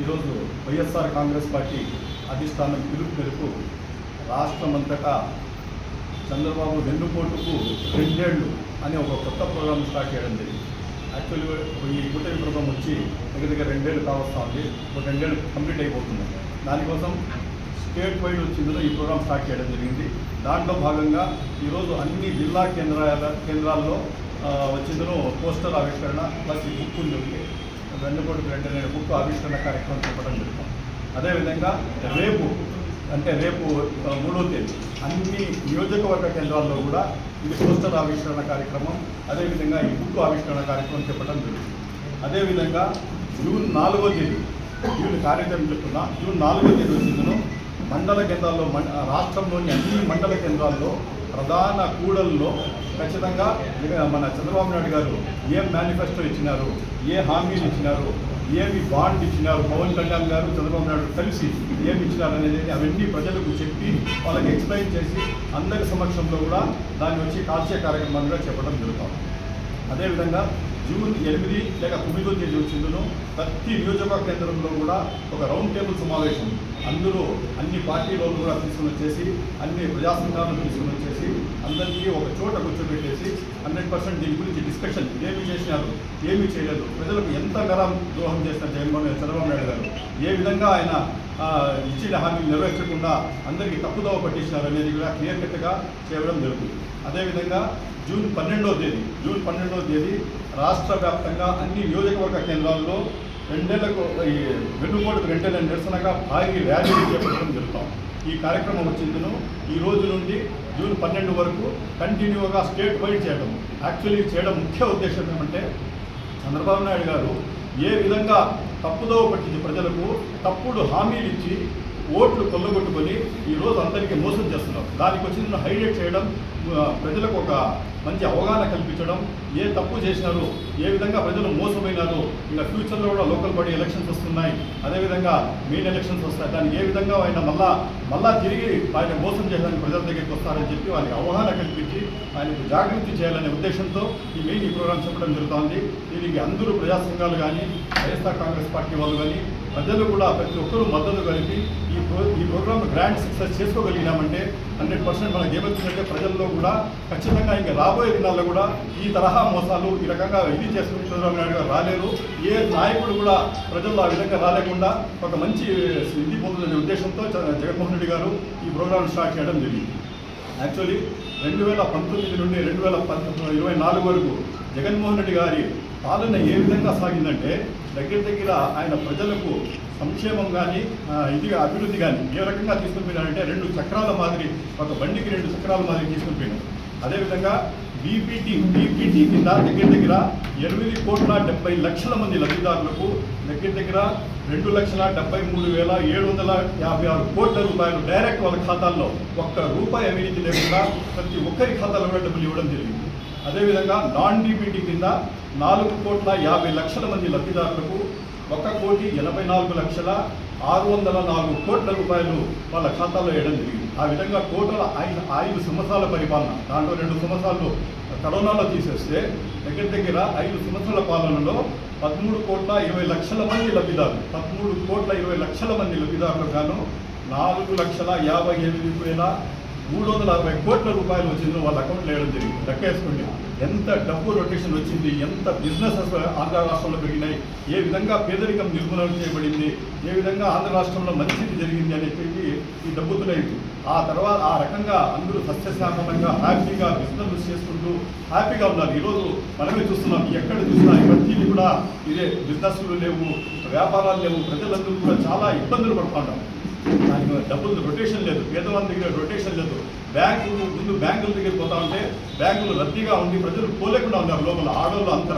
ఈరోజు వైఎస్ఆర్ కాంగ్రెస్ పార్టీ అధిష్టానం పిలుపు మేరకు రాష్ట్రమంతటా చంద్రబాబు వెన్నుపోటుకు 2 ఏళ్ళు అనే ఒక కొత్త ప్రోగ్రాం స్టార్ట్ చేయడం జరిగింది. యాక్చువల్గా ఈ కూటమి ప్రోగ్రాం వచ్చి దగ్గర 2 ఏళ్ళు కావస్తూ ఉంది. ఒక 2 ఏళ్ళు కంప్లీట్ అయిపోతుంది. దానికోసం స్టేట్ వైడ్ వచ్చిందో ఈ ప్రోగ్రాం స్టార్ట్ చేయడం జరిగింది. దాంట్లో భాగంగా ఈరోజు అన్ని జిల్లా కేంద్రాల్లో వచ్చిందో పోస్టర్ ఆవిష్కరణ ప్లస్ ఈ బుక్ ఉంది, వెన్నుపోటుకు 2 అనే బుక్ ఆవిష్కరణ కార్యక్రమం చెప్పడం జరుగుతుంది. అదేవిధంగా రేపు 3వ తేదీ అన్ని నియోజకవర్గ కేంద్రాల్లో కూడా ఇది పోస్టర్ ఆవిష్కరణ కార్యక్రమం, అదేవిధంగా ఈ బుక్ ఆవిష్కరణ కార్యక్రమం చెప్పడం జరుగుతుంది. అదేవిధంగా జూన్ 4వ తేదీ కార్యక్రమం చెప్తున్నా. జూన్ 4వ తేదీ వచ్చిందో మండల కేంద్రాల్లో రాష్ట్రంలోని అన్ని మండల కేంద్రాల్లో ప్రధాన కూడల్లో ఖచ్చితంగా మన చంద్రబాబు నాయుడు గారు ఏం మేనిఫెస్టో ఇచ్చినారు, ఏ హామీలు ఇచ్చినారు, ఏమి బాండ్ ఇచ్చినారు, పవన్ కళ్యాణ్ గారు చంద్రబాబు నాయుడు కలిసి ఏమి ఇచ్చినారు అనేది అవన్నీ ప్రజలకు చెప్పి వాళ్ళకి ఎక్స్ప్లెయిన్ చేసి అందరి సమక్షంలో కూడా దాన్ని వచ్చి కాల్చే కార్యక్రమాలుగా చెప్పడం జరుగుతాం. అదేవిధంగా జూన్ 8 లేక 9వ తేదీ వచ్చిందో ప్రతి నియోజకవర్గ కేంద్రంలో కూడా ఒక రౌండ్ టేబుల్ సమావేశం అందరూ అన్ని పార్టీలో కూడా తీసుకుని వచ్చేసి అన్ని ప్రజా సంఘాలను తీసుకుని వచ్చేసి అందరికీ ఒక చోట కూర్చోబెట్టేసి 100% దీని గురించి డిస్కషన్, ఏమి చేసినారు, ఏమి చేయలేదు, ప్రజలకు ఎంత మేర ద్రోహం చేసిన చంద్రబాబు నాయుడు గారు, ఏ విధంగా ఆయన ఇచ్చిన హామీలు నెరవేర్చకుండా అందరికీ తప్పుదోవ పట్టించినారు అనేది కూడా క్లియర్ కట్గా చేయడం జరుగుతుంది. అదేవిధంగా జూన్ 12వ తేదీ రాష్ట్ర వ్యాప్తంగా అన్ని నియోజకవర్గ కేంద్రాల్లో 2 ఏళ్లకు ఈ వెన్నుపోటుకు 2 ఏళ్ల నిరసనగా భారీ ర్యాలీలు చేపట్టడం జరుగుతాం. ఈ కార్యక్రమం వచ్చిందను ఈ రోజు నుండి జూన్ 12 వరకు కంటిన్యూగా స్టేట్ వైడ్ చేయడం. యాక్చువల్లీ చేయడం ముఖ్య ఉద్దేశం ఏమంటే చంద్రబాబు నాయుడు గారు ఏ విధంగా తప్పుదోవ పట్టించి ప్రజలకు తప్పుడు హామీలు ఇచ్చి ఓట్లు కొల్లగొట్టుకొని ఈరోజు అందరికీ మోసం చేస్తున్నారు. దానికి వచ్చి హైలైట్ చేయడం, ప్రజలకు ఒక మంచి అవగాహన కల్పించడం, ఏ తప్పు చేసినారు, ఏ విధంగా ప్రజలు మోసపోయినారు, ఇంకా ఫ్యూచర్లో కూడా లోకల్ బాడీ ఎలక్షన్స్ వస్తున్నాయి, అదేవిధంగా మెయిన్ ఎలక్షన్స్ వస్తాయి, దానికి ఏ విధంగా ఆయన మళ్ళా తిరిగి ఆయన మోసం చేయడానికి ప్రజల దగ్గరికి వస్తారని చెప్పి వాళ్ళకి అవగాహన కల్పించి ఆయనకు జాగృతి చేయాలనే ఉద్దేశంతో ఈ ప్రోగ్రాం చెప్పడం జరుగుతోంది. దీనికి అందరూ ప్రజా సంఘాలు కానీ వైఎస్ఆర్ కాంగ్రెస్ పార్టీ వాళ్ళు కానీ ప్రజలు కూడా ప్రతి ఒక్కరూ మద్దతు కలిపి ఈ ప్రోగ్రామ్ గ్రాండ్ సక్సెస్ చేసుకోగలిగినామంటే 100% మనకు ఏమవుతుందంటే ప్రజల్లో కూడా ఖచ్చితంగా ఇంకా రాబోయే దినాల్లో కూడా ఈ తరహా మోసాలు ఈ రకంగా ఇది చేసుకుని చంద్రబాబు నాయుడు గారు రాలేరు, ఏ నాయకుడు కూడా ప్రజల్లో ఆ విధంగా రాలేకుండా ఒక మంచి ఇది పొందుతున్న ఉద్దేశంతో జగన్మోహన్ రెడ్డి గారు ఈ ప్రోగ్రామ్ స్టార్ట్ చేయడం జరిగింది. యాక్చువల్లీ 2019 నుండి 2024 వరకు జగన్మోహన్ రెడ్డి గారి పాలన ఏ విధంగా సాగిందంటే దగ్గర ఆయన ప్రజలకు సంక్షేమం కానీ ఇది అభివృద్ధి కానీ ఏ రకంగా తీసుకుని పోయినారంటే 2 చక్రాల మాదిరి, ఒక బండికి 2 చక్రాల మాదిరి తీసుకుని పోయినారు. అదేవిధంగా బీపీటీ కింద దగ్గర 8,70,00,000 మంది లబ్ధిదారులకు దగ్గర 2,73,756 కోట్ల రూపాయలు డైరెక్ట్ వాళ్ళ ఖాతాల్లో ఒక్క రూపాయి అవినీతి లేకుండా ప్రతి ఒక్కరి ఖాతాలో కూడా డబ్బులు ఇవ్వడం జరిగింది. అదేవిధంగా నాన్ డీబీటీ కింద 4,50,00,000 మంది లబ్ధిదారులకు 1,84,604 కోట్ల రూపాయలు వాళ్ళ ఖాతాలో వేయడం జరిగింది. ఆ విధంగా టోటల్ 5 సంవత్సరాల పరిపాలన, దాంట్లో 2 సంవత్సరాలు కరోనాలో తీసేస్తే దగ్గర 5 సంవత్సరాల పాలనలో 13,20,00,000 మంది లబ్ధిదారులు, 13,20,00,000 మంది లబ్ధిదారులకు గాను 4,58,360 కోట్ల రూపాయలు వచ్చిందో వాళ్ళ అకౌంట్లో వేయడం జరిగింది. లెక్కేసుకోండి ఎంత డబ్బు రొటేషన్ వచ్చింది, ఎంత బిజినెసెస్ ఆంధ్ర రాష్ట్రంలో పెరిగినాయి, ఏ విధంగా పేదరికం నిర్మూలన చేయబడింది, ఏ విధంగా ఆంధ్ర రాష్ట్రంలో మంచిది జరిగింది అని చెప్పి ఈ డబ్బుతో ఆ తర్వాత ఆ రకంగా అందరూ సస్యశ్యామలంగా హ్యాపీగా బిజినెస్ చేసుకుంటూ హ్యాపీగా ఉన్నారు. ఈరోజు మనమే చూస్తున్నాం, ఎక్కడ చూసినా ప్రతిదీ కూడా ఇదే బిజినెస్లు లేవు, వ్యాపారాలు లేవు, ప్రజలందరూ కూడా చాలా ఇబ్బందులు పడుతుంటారు. దానికి డబ్బులు రొటేషన్ లేదు, పేదవాళ్ళ దగ్గర రొటేషన్ లేదు. బ్యాంకుల దగ్గర పోతా ఉంటే బ్యాంకులు రద్దీగా ఉండి ప్రజలు పోలేకుండా ఉన్నారు. లోపల ఆడోళ్ళు అన్ని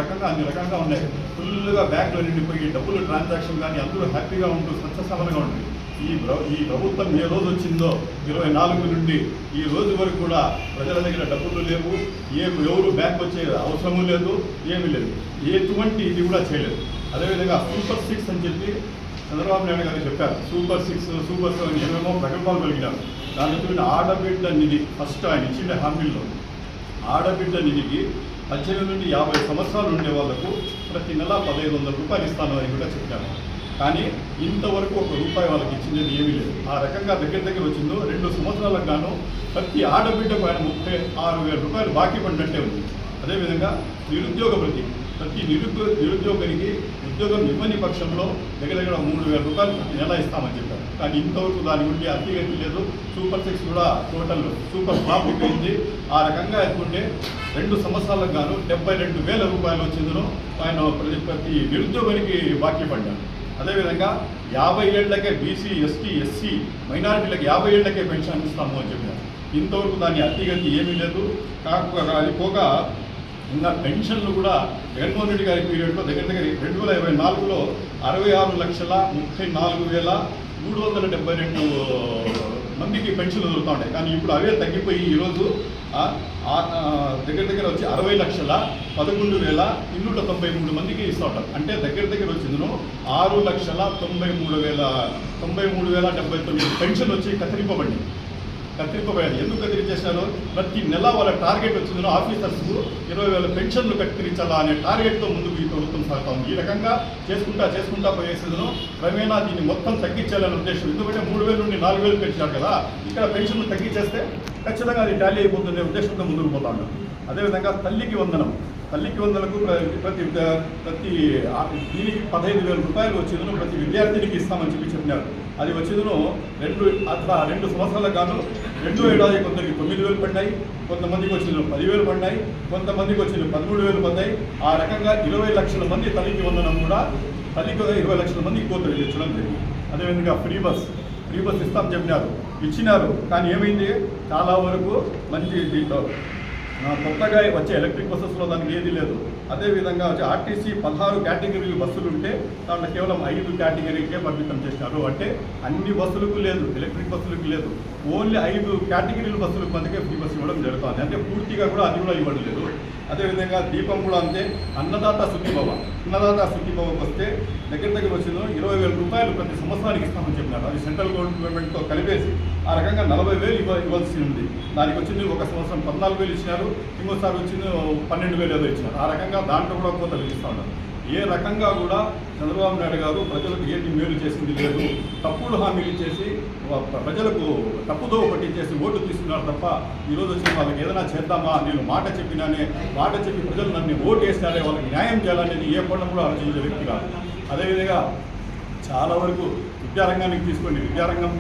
రకంగా ఉన్నాయి. ఫుల్గా బ్యాంకులో నిండిపోయి డబ్బులు ట్రాన్సాక్షన్ కానీ అందరూ హ్యాపీగా ఉంటూ సత్యసమరంగా ఉంటుంది. ఈ ప్రభుత్వం ఏ రోజు వచ్చిందో 24 నుండి ఈ రోజు వరకు కూడా ప్రజల దగ్గర డబ్బులు లేవు, ఎవరు బ్యాంక్ వచ్చే అవసరము లేదు, ఏమీ లేదు, ఎటువంటి ఇది కూడా చేయలేదు. అదేవిధంగా సూపర్ 6 అని చెప్పి చంద్రబాబు నాయుడు గారు చెప్పారు. సూపర్ 6 సూపర్ 7 ఏమేమో ప్రకల్పాలు కలిగినారు. దాంట్లో ఆడబిడ్డ నిధి ఫస్ట్ ఆయన ఇచ్చిన హామీల్లో ఆడబిడ్డ నిధికి 18 నుండి 50 సంవత్సరాలు ఉండే వాళ్లకు ప్రతి నెల 1,500 రూపాయలు ఇస్తాను అని కూడా చెప్పారు. కానీ ఇంతవరకు ₹1 వాళ్ళకి ఇచ్చింది ఏమీ లేదు. ఆ రకంగా దగ్గర వచ్చిందో 2 సంవత్సరాలకు గాను ప్రతి ఆడబిడ్డకు ఆయన ₹36,000 బాకీ పడినట్టే ఉంది. అదేవిధంగా నిరుద్యోగ భృతి ప్రతి నిరుద్యోగికి ఉద్యోగం ఇవ్వని పక్షంలో దగ్గర ₹3,000 ప్రతి నెల ఇస్తామని చెప్పారు. కానీ ఇంతవరకు దాని గురించి అతిగతి లేదు. సూపర్ 6 కూడా టోటల్ సూపర్ ఫ్లాప్ అయిపోయింది. ఆ రకంగా ఎత్తుకుంటే 2 సంవత్సరాలకు గాను ₹72,000 వచ్చిందో ఆయన ప్రతి నిరుద్యోగానికి బాకీ పడ్డారు. అదేవిధంగా 50 ఏళ్లకే బీసీ, ఎస్టీ, ఎస్సీ మైనారిటీలకు 50 ఏళ్లకే పెన్షన్ ఇస్తాము అని చెప్పారు. ఇంతవరకు దాని అతిగతి ఏమీ లేదు. అది పోగా ఇంకా పెన్షన్లు కూడా జగన్మోహన్ రెడ్డి గారి పీరియడ్లో దగ్గర 2024లో 66,34,372 మందికి పెన్షన్లు దొరుకుతూ ఉంటాయి. కానీ ఇప్పుడు అవే తగ్గిపోయి ఈరోజు దగ్గర వచ్చి 60,11,293 మందికి ఇస్తూ ఉంటారు. అంటే దగ్గర వచ్చిందను 6,93,079 పెన్షన్ వచ్చి కత్తిరింపబడింది. ఎందుకు కత్తిరించేశారు? ప్రతి నెల వాళ్ళ టార్గెట్ వచ్చిందో ఆఫీసర్స్కు 20,000 పెన్షన్లు కత్తిరించాలా అనే టార్గెట్తో ముందుకు ఈ ప్రభుత్వం సాగుతా ఉంది. ఈ రకంగా చేసుకుంటా పోయేసేదను క్రమేణా దీన్ని మొత్తం తగ్గించాలనే ఉద్దేశం. ఎందుకంటే 3,000 నుండి 4,000 పెంచారు కదా, ఇక్కడ పెన్షన్లు తగ్గించేస్తే ఖచ్చితంగా అది టాలీ అయిపోతుందనే ఉద్దేశంతో ముందుకు పోతా ఉన్నారు. అదేవిధంగా తల్లికి వందనకు ప్రతి దీనికి ₹15,000 వచ్చిందను ప్రతి విద్యార్థినికి ఇస్తామని చెప్పినారు. అది వచ్చిందను 2 సంవత్సరాలకు గాను 2 ఏడాది కొందరికి 9,000 పడ్డాయి, కొంతమందికి వచ్చింది 10,000 పడ్డాయి, కొంతమందికి వచ్చింది 13,000 పడ్డాయి. ఆ రకంగా 20 లక్షల మంది తల్లికి వందనం కూడా 20 లక్షల మందికి కోతలు తెచ్చడం జరిగింది. అదేవిధంగా ఫ్రీ బస్ ఇస్తాం చెప్పినారు, ఇచ్చినారు. కానీ ఏమైంది? చాలా వరకు మంచి దీంట్లో కొత్తగా వచ్చే ఎలక్ట్రిక్ బస్సెస్లో దానికి ఏది లేదు. అదేవిధంగా వచ్చి ఆర్టీసీ 16 కేటగిరీలు బస్సులు ఉంటే దాంట్లో కేవలం 5 కేటగిరీకే పరిమితం చేసినారు. అంటే అన్ని బస్సులకు లేదు, ఎలక్ట్రిక్ బస్సులకు లేదు, ఓన్లీ 5 కేటగిరీల బస్సులకు మందికే ఫ్రీ బస్సు ఇవ్వడం జరుగుతుంది. అంటే పూర్తిగా కూడా అది కూడా ఇవ్వడం లేదు. అదేవిధంగా దీపం కూడా అంతే. అన్నదాత సుఖీభవకు వస్తే దగ్గర వచ్చిందో ₹20,000 ప్రతి సంవత్సరానికి ఇస్తామని చెప్పినారు. అది సెంట్రల్ గవర్నమెంట్తో కలిపేసి ఆ రకంగా 40,000 ఇవ్వాల్సి ఉంది. దానికి వచ్చింది ఒక సంవత్సరం 14,000 ఇచ్చినారు, ఇంకోసారి వచ్చింది 12,000 ఏదో ఇచ్చినారు. ఆ రకంగా దాంట్లో కూడా కోత విధిస్తూ ఉన్నారు. ఏ రకంగా కూడా చంద్రబాబు నాయుడు గారు ప్రజలకు ఏంటి మేలు చేసింది లేదు. తప్పుడు హామీలు ఇచ్చేసి ప్రజలకు తప్పుదో పట్టించేసి ఓటు తీసుకున్నారు తప్ప ఈరోజు వచ్చి వాళ్ళకి ఏదైనా చేద్దామా, నేను మాట చెప్పి ప్రజలు నన్ను ఓటు వేసినారే వాళ్ళకి న్యాయం చేయాలనేది ఏ పనులు కూడా ఆలోచించే వ్యక్తి కాదు. అదేవిధంగా చాలా వరకు విద్యారంగానికి తీసుకోండి. విద్యారంగం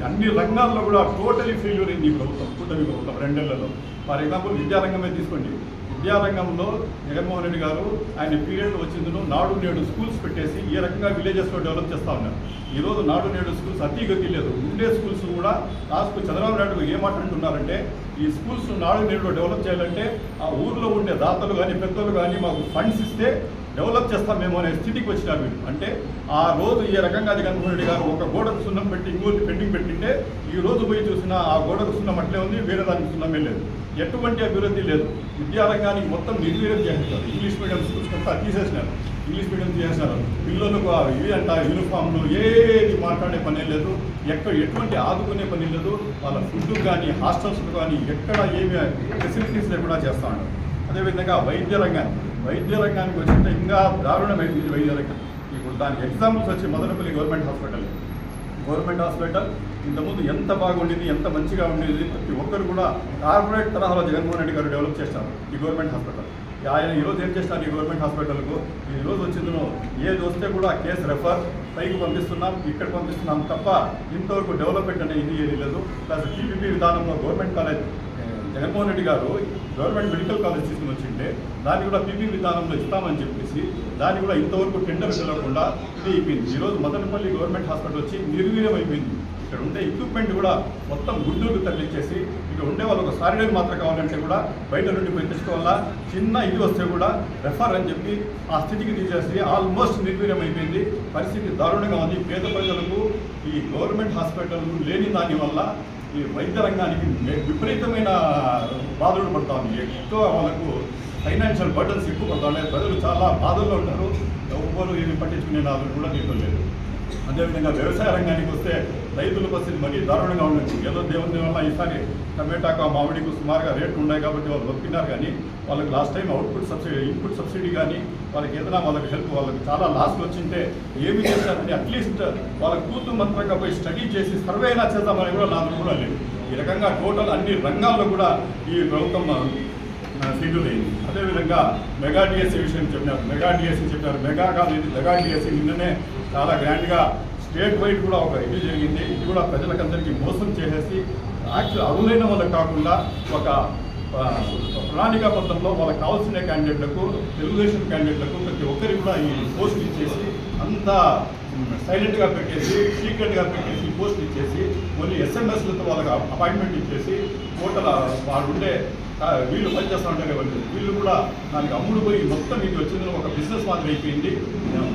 అన్ని రంగాల్లో కూడా టోటలీ ఫెయిల్యూర్ అయింది ఈ ప్రభుత్వం, కూటమి ప్రభుత్వం 2 ఏళ్లలో. ఫర్ ఎగ్జాంపుల్ విద్యారంగమే తీసుకోండి. విద్యారంగంలో జగన్మోహన్ రెడ్డి గారు ఆయన పీరియడ్లో వచ్చిందో నాడు నేడు స్కూల్స్ పెట్టేసి ఏ రకంగా విలేజెస్లో డెవలప్ చేస్తూ ఉన్నారు. ఈరోజు నాడు నేడు స్కూల్స్ అతిగతి లేదు. ఉండే స్కూల్స్ కూడా లాస్ట్ చంద్రబాబు నాయుడు ఏమంటున్నారంటే ఈ స్కూల్స్ నాడు నేడు డెవలప్ చేయాలంటే ఆ ఊర్లో ఉండే దాతలు కానీ పెద్దలు కానీ మాకు ఫండ్స్ ఇస్తే డెవలప్ చేస్తామేమో అనే స్థితికి వచ్చినారు వీళ్ళు. అంటే ఆ రోజు ఏ రకంగా జగన్మోహన్ రెడ్డి గారు ఒక గోడకు సున్నం పెట్టి ఇంకోటి పెండింగ్ పెట్టింటే ఈ రోజు పోయి చూసినా ఆ గోడకు సున్నం అట్లే ఉంది, వేరే దానికి సున్నమే లేదు. ఎటువంటి అభివృద్ధి లేదు. విద్యారంగానికి మొత్తం నిర్వీర్యం చేస్తారు. ఇంగ్లీష్ మీడియం స్కూల్స్ అంతా తీసేసినారు. పిల్లలకు ఇవి అంట యూనిఫామ్లు ఏది మాట్లాడే పని లేదు. ఎటువంటి ఆదుకునే పని లేదు. వాళ్ళ ఫుడ్ కానీ హాస్టల్స్ కానీ ఎక్కడ ఏమి ఫెసిలిటీస్ లేకుండా చేస్తూ ఉన్నారు. అదేవిధంగా వైద్య రంగానికి వచ్చింటే ఇంకా దారుణమైంది వైద్య రంగం. ఇప్పుడు దానికి ఎగ్జాంపుల్స్ వచ్చి మదనపల్లి గవర్నమెంట్ హాస్పిటల్ ఇంతకుముందు ఎంత బాగుండేది, ఎంత మంచిగా ఉండేది. ప్రతి ఒక్కరు కూడా కార్పొరేట్ తరహాలో జగన్మోహన్ రెడ్డి గారు డెవలప్ చేస్తారు ఈ గవర్నమెంట్ హాస్పిటల్. ఆయన ఈరోజు ఏం చేస్తారు ఈ గవర్నమెంట్ హాస్పిటల్కు? ఈరోజు వచ్చిందో ఏది వస్తే కూడా కేసు రెఫర్ పైకి పంపిస్తున్నాం, ఇక్కడ పంపిస్తున్నాం తప్ప ఇంతవరకు డెవలప్మెంట్ అనేది ఏది లేదు. ప్లస్ పీపీపీ విధానంలో గవర్నమెంట్ కాలేజ్ జగన్మోహన్ రెడ్డి గారు గవర్నమెంట్ మెడికల్ కాలేజ్ తీసుకుని వచ్చింటే దాన్ని కూడా పీపీ విధానంలో ఇస్తామని చెప్పేసి దాన్ని కూడా ఇంతవరకు టెండర్ వెళ్ళకుండా ఇది అయిపోయింది. ఈరోజు మదనపల్లి గవర్నమెంట్ హాస్పిటల్ వచ్చి నిర్వీర్యం అయిపోయింది. ఇక్కడ ఉండే ఎక్విప్మెంట్ కూడా మొత్తం గుంటూరు తరలించేసి ఇక్కడ ఉండే వాళ్ళకు సారిడైన్ మాత్రం కావాలంటే కూడా బయట నుండి పోయి తెచ్చుకోవాలా. చిన్న ఇది వస్తే కూడా రెఫర్ అని చెప్పి ఆ స్థితికి తీసేసి ఆల్మోస్ట్ నిర్వీర్యం అయిపోయింది. పరిస్థితి దారుణంగా ఉంది. పేద ప్రజలకు ఈ గవర్నమెంట్ హాస్పిటల్ లేని దాని వల్ల ఈ వైద్య రంగానికి విపరీతమైన బాధలు పడుతూ ఉంది. ఎక్కువ వాళ్ళకు ఫైనాన్షియల్ బర్డన్స్ ఎక్కువ పడుతూ ఉన్నాయి. ప్రజలు చాలా బాధల్లో ఉంటారు. ఎవ్వరు ఏమి పట్టించుకునే నాదులు కూడా దీంట్లో లేదు. అదేవిధంగా వ్యవసాయ రంగానికి వస్తే రైతుల పరిస్థితి మరీ దారుణంగా ఉండొచ్చు. ఏదో దేవుని వల్ల ఈసారి టమాటాకు మామిడికి సుమారుగా రేట్లు ఉన్నాయి కాబట్టి వాళ్ళు ఒప్పినారు, కానీ వాళ్ళకి లాస్ట్ టైం ఇన్పుట్ సబ్సిడీ కానీ వాళ్ళకి ఏదైనా వాళ్ళకి హెల్ప్, వాళ్ళకి చాలా లాస్లు వచ్చింటే ఏమి చేస్తారని అట్లీస్ట్ వాళ్ళకి కూతు మంత్రంగా పోయి స్టడీ చేసి సర్వే అయినా చేద్దామని కూడా నా దృష్టిలో లేదు. ఈ రకంగా టోటల్ అన్ని రంగాల్లో కూడా ఈ ప్రభుత్వం ఫెయిల్యూర్ అయింది. అదేవిధంగా మెగా డిఎస్సీ విషయం చెప్పినారు. మెగా కాదు, ఇది మెగా డిఎస్సీ నిన్ననే చాలా గ్రాండ్గా స్టేట్ వైడ్ కూడా ఒక ఇది జరిగింది. ఇది కూడా ప్రజలకందరికీ మోసం చేసేసి యాక్చువల్ అరులైన వాళ్ళకి కాకుండా ఒక ప్రణాళికాబద్ధంలో వాళ్ళకి కావాల్సిన క్యాండిడేట్లకు, తెలుగుదేశం క్యాండిడేట్లకు ప్రతి ఒక్కరికి కూడా ఈ పోస్ట్ ఇచ్చేసి అంతా సైలెంట్గా పెట్టేసి, సీక్రెట్గా పెట్టేసి పోస్ట్ ఇచ్చేసి మళ్ళీ ఎస్ఎంఎస్లతో వాళ్ళకి అపాయింట్మెంట్ ఇచ్చేసి టోటల్ వాళ్ళు ఉండే వీళ్ళు పనిచేస్తూ ఉంటారు కాబట్టి వీళ్ళు కూడా దానికి అమ్ముడు పోయి మొత్తం ఇది వచ్చిందని ఒక బిజినెస్ మాదిరి అయిపోయింది.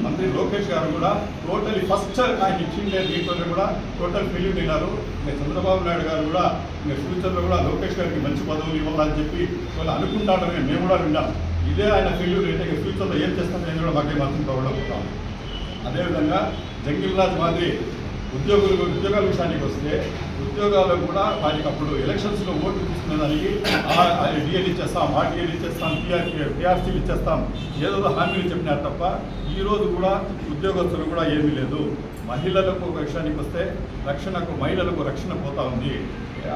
మంత్రి లోకేష్ గారు కూడా టోటలీ ఫస్ట్ ఆయన ఇచ్చిండే దీంట్లో కూడా టోటల్ ఫెయిల్యూర్ అయినారు. ఇంకా చంద్రబాబు నాయుడు గారు కూడా ఇంకా ఫ్యూచర్లో కూడా లోకేష్ గారికి మంచి పదవులు ఇవ్వాలని చెప్పి వాళ్ళు అనుకుంటారని మేము కూడా విన్నాం. ఇదే ఆయన ఫెయిల్యూర్ అయితే ఇంకా ఫ్యూచర్లో ఏం చేస్తామని కూడా మాకేం అర్థం కావడం. అదేవిధంగా జంగిల్ రాజ్ మాదిరి ఉద్యోగాల విషయానికి వస్తే ఉద్యోగాలు కూడా వారికి అప్పుడు ఎలక్షన్స్లో ఓటు తీసుకునేదానికి డిఎల్ ఇచ్చేస్తాం, ఆర్టీఎల్ ఇచ్చేస్తాం, పిఆర్సీలు ఇచ్చేస్తాం, ఏదో హామీలు చెప్పినారు తప్ప ఈరోజు కూడా ఉద్యోగస్తులు కూడా ఏమీ లేదు. మహిళలకు విషయానికి వస్తే మహిళలకు రక్షణ పోతా ఉంది.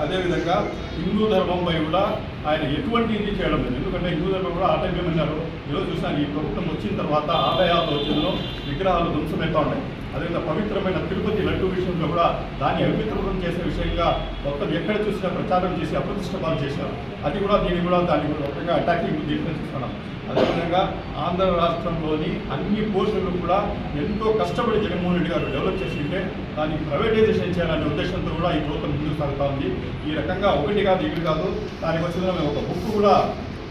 అదేవిధంగా హిందూ ధర్మంపై కూడా ఆయన ఎటువంటి ఇది చేయడం లేదు. ఎందుకంటే హిందూ ధర్మం కూడా ఆటంకమన్నారు. ఈరోజు చూసినాను ఈ ప్రభుత్వం వచ్చిన తర్వాత ఆలయాల రోజుల్లో విగ్రహాలు ధ్వంసమవుతూ ఉన్నాయి. అదేవిధంగా పవిత్రమైన తిరుపతి లడ్డు విషయంలో కూడా దాన్ని అపవిత్రం చేసే విషయంగా మొత్తం ఎక్కడ చూసినా ప్రచారం చేసి అప్రతిష్ట పాలు చేశారు. అది కూడా దాన్ని ఒక అటాకింగ్ దీంట్లో చూస్తున్నాం. అదేవిధంగా ఆంధ్ర రాష్ట్రంలోని అన్ని పోస్టులు కూడా ఎంతో కష్టపడి జగన్మోహన్ రెడ్డి గారు డెవలప్ చేసింటే దాన్ని ప్రైవేటైజేషన్ చేయాలనే ఉద్దేశంతో కూడా ఈ ప్రభుత్వం ముందుకు సాగుతూ ఉంది. ఈ రకంగా ఒకటి కాదు, ఇది కాదు, దానికి వచ్చిన మేము ఒక బుక్ కూడా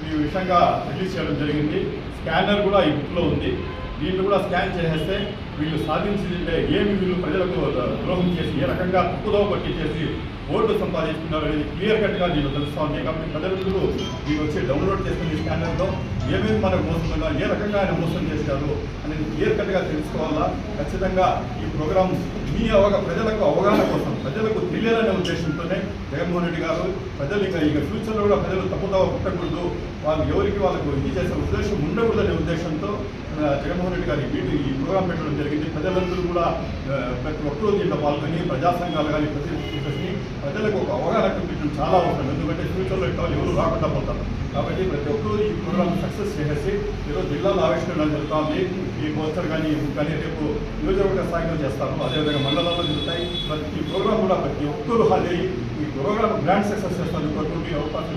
ఈ విషయంగా రిలీజ్ చేయడం జరిగింది. స్కానర్ కూడా ఈ బుక్లో ఉంది. దీన్ని కూడా స్కాన్ చేసేస్తే వీళ్ళు సాధించిందంటే వీళ్ళు ప్రజలకు ద్రోహం చేసి ఏ రకంగా తప్పుదోవ పట్టించేసి ఓట్లు సంపాదిస్తున్నారు అనేది క్లియర్ కట్గా దీన్ని తెలుస్తూ ఉంది. కాబట్టి ప్రజలందరూ దీన్ని వచ్చి డౌన్లోడ్ చేసుకుని స్కానర్లో ఏమేమి మనకు మోసం, ఏ రకంగా ఆయన మోసం చేశారు అనేది క్లియర్ కట్గా తెలుసుకోవాలా. ఖచ్చితంగా ఈ ప్రోగ్రాం మీ ప్రజలకు అవగాహన కోసం, ప్రజలకు తెలియాలనే ఉద్దేశంతోనే జగన్మోహన్ రెడ్డి గారు ప్రజలు ఇక ఫ్యూచర్లో కూడా ప్రజలు తప్పుదోవ పట్టకూడదు, వాళ్ళకు ఇది చేసే ఉద్దేశం ఉండకూడదనే ఉద్దేశంతో జగన్మోహన్ రెడ్డి గారి ఈ ప్రోగ్రాం పెట్టడం జరిగింది. ప్రజలందరూ కూడా ప్రతి ఒక్కరూ దీంట్లో పాల్గొని ప్రజా సంఘాలు కానీ ప్రజలకు ఒక అవగాహన కల్పించడం చాలా అవసరం. ఎందుకంటే ఫ్యూచర్లో ఇట్లా ఎవరు రాకుండా పోతారు. కాబట్టి ప్రతి ఒక్కరూ ఈ ప్రోగ్రామ్ సక్సెస్ చేసేసి ఈరోజు జిల్లాలో ఆవిష్కరణ జరుగుతుంది. ఈ పోస్టర్ కానీ రేపు నియోజకవర్గ స్థాయిలో చేస్తారు, అదేవిధంగా మండలాల్లో జరుగుతాయి. ఈ ప్రోగ్రాం కూడా ప్రతి ఒక్కరూ హాజరయ్యి ఈ ప్రోగ్రామ్ గ్రాండ్ సక్సెస్ చేస్తారు. అవకాశం